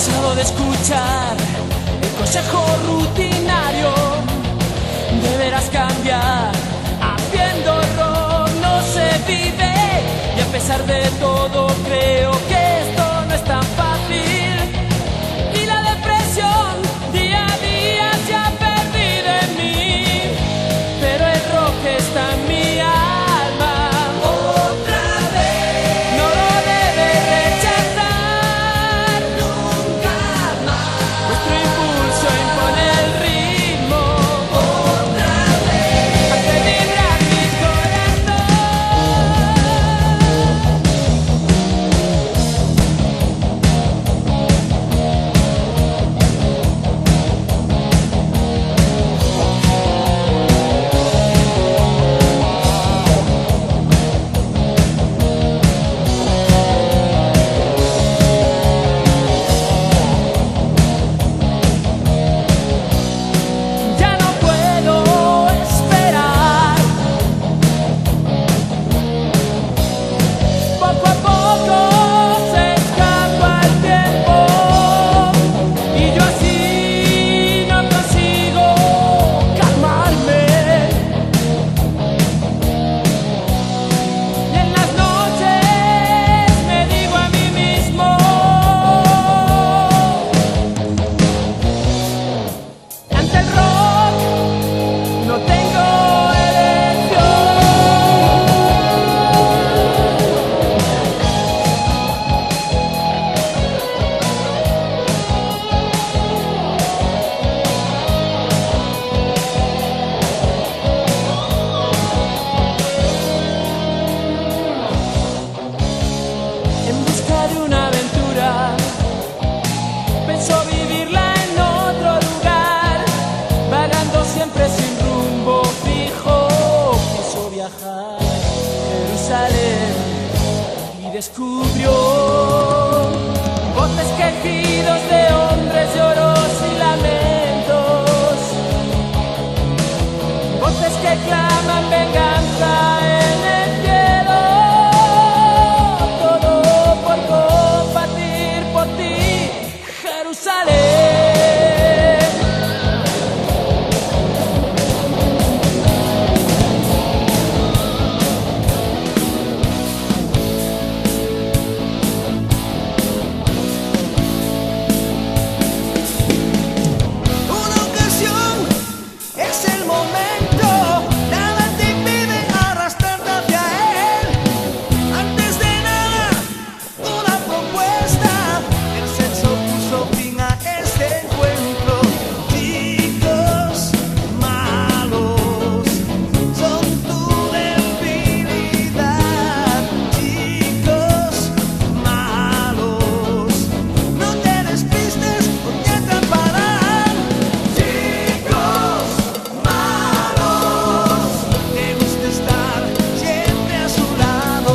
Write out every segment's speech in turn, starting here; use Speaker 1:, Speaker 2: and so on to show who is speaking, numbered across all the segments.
Speaker 1: cansado de escuchar el consejo rutinario. Deberás cambiar, haciendo error no se vive. Y a pesar de todo creo que esto no es tan fácil. Y la depresión día a día se ha perdido en mí, pero el rock está en mi alma. Otra vez no lo debes rechazar nunca más. Nuestro impulso impone el ritmo. Otra vez hace vibrar mi corazón. Ya no puedo esperar. Poco a poco se escapa el tiempo y yo así no consigo calmarme. Y en las noches me digo a mí mismo: ante el rock no tengo elección. En busca de una aventura, pienso vivirla en otro lugar, vagando siempre sin rumbo fijo. Quiso viajar a Jerusalén y descubrió voces, quejidos de hombres, lloros y lamentos, voces que claman venganza en el cielo. Todo por combatir por ti, Jerusalén.
Speaker 2: Una ocasión es el momento, nada te impide arrastrarte hacia él. Antes de nada, una propuesta, el sexo puso fin a este encuentro. Chicos malos son tu debilidad. Chicos malos, no te despistes o te atraparán. Chicos malos, te gusta estar siempre a su lado.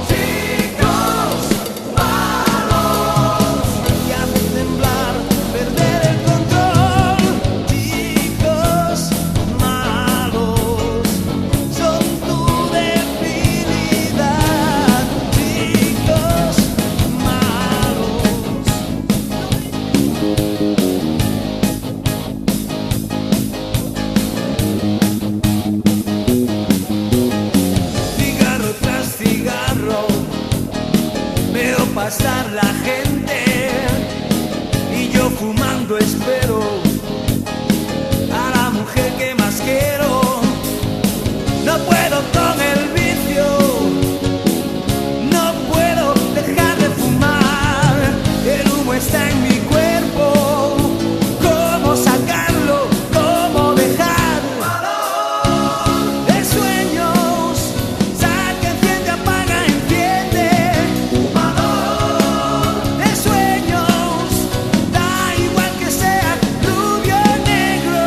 Speaker 2: Chicos malos, que hacen temblar, perder el control. Chicos malos, son tu debilidad. Chicos malos. Cigarro tras cigarro, veo pasar la gente y yo fumando espero a la mujer que más quiero. No puedo con el vicio, no puedo dejar de fumar. El humo está en mi cuerpo, ¿cómo sacarlo? ¿Cómo dejar? De sueños, saca, enciende, apaga, enciende. De sueños, da igual que sea rubio o negro.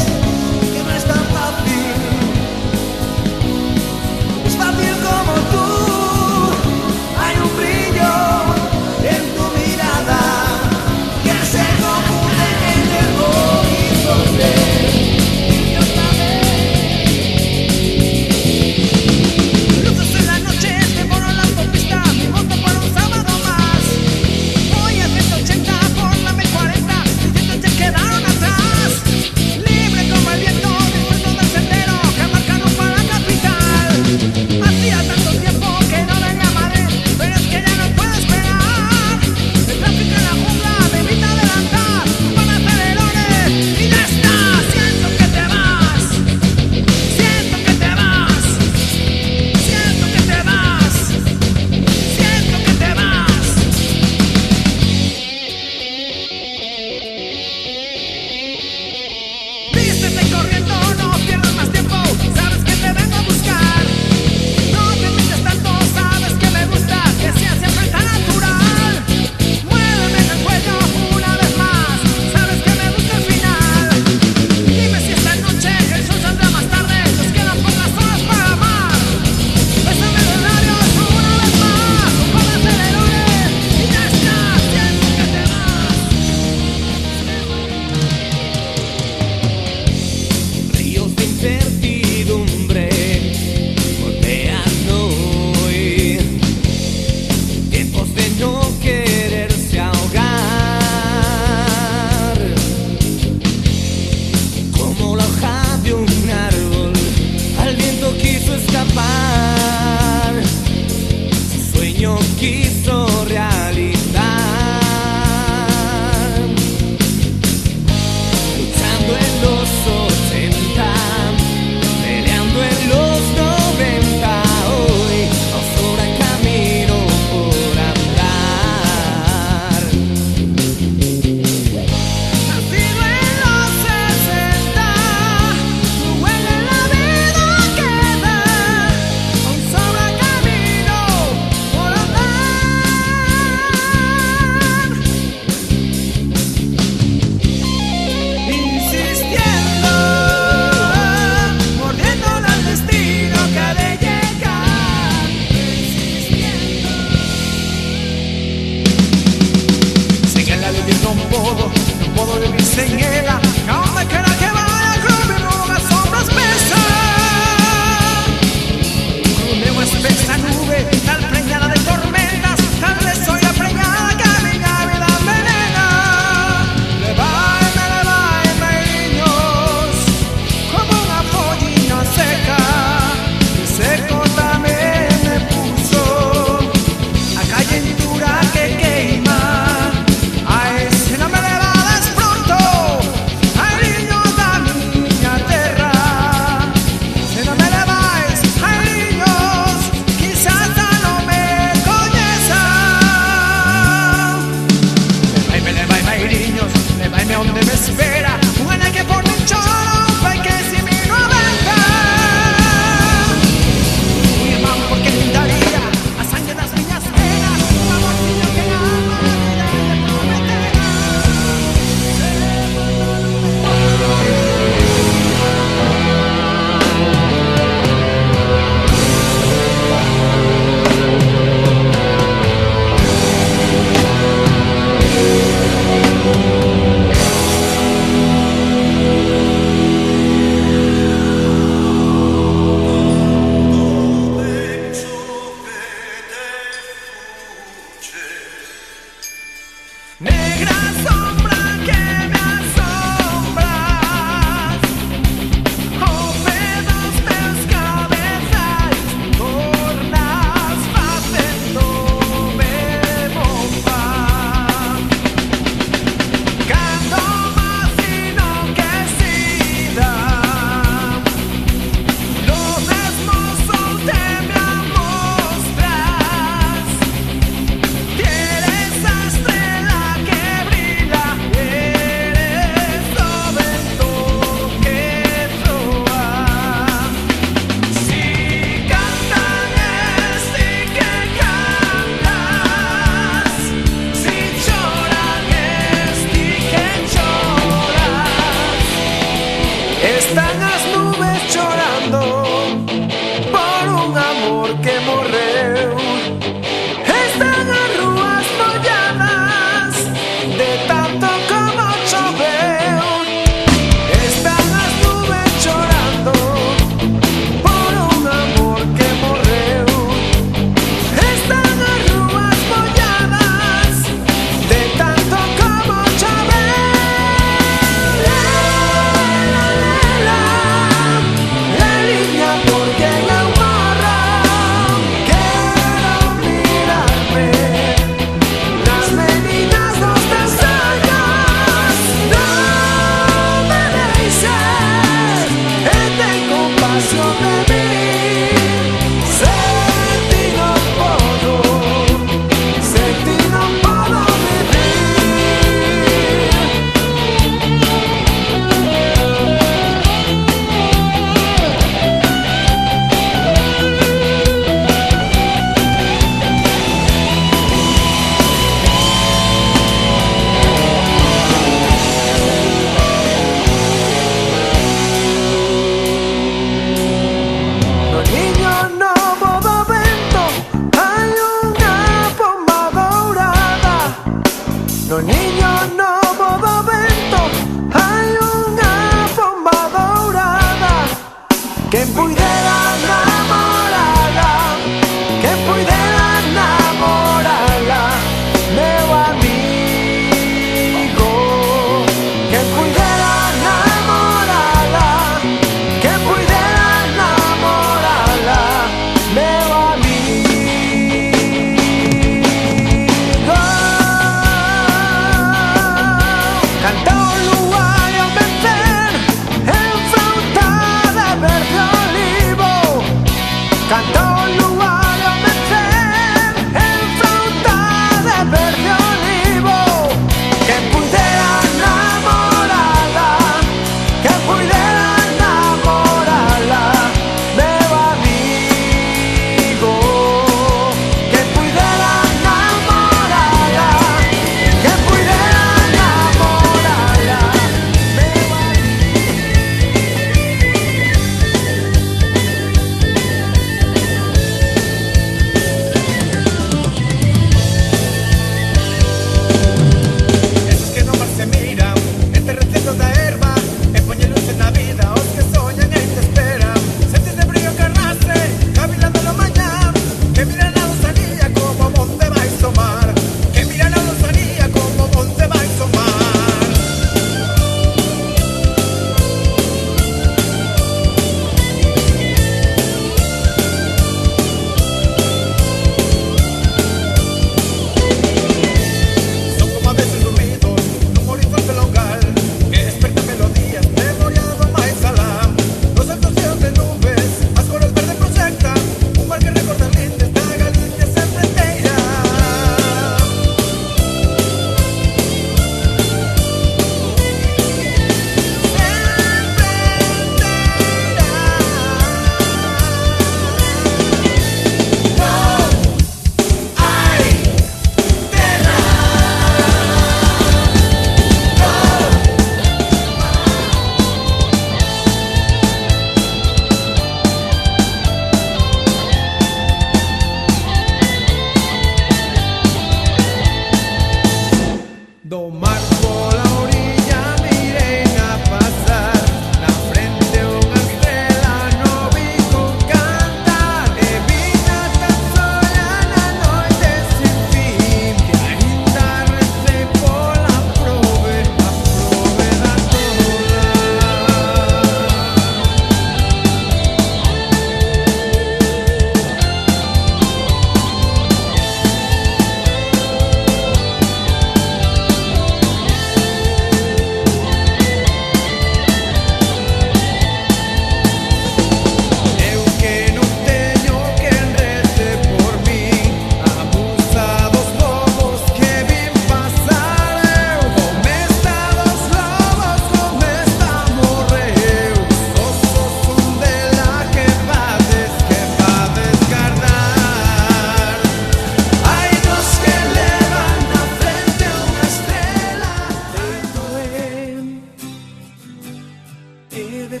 Speaker 2: de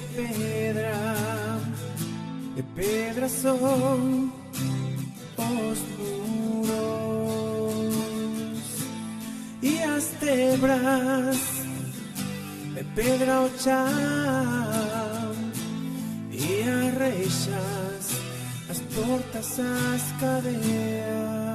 Speaker 2: pedra son os muros e as tebras de pedra o chão e as reixas, as portas, as cadeias.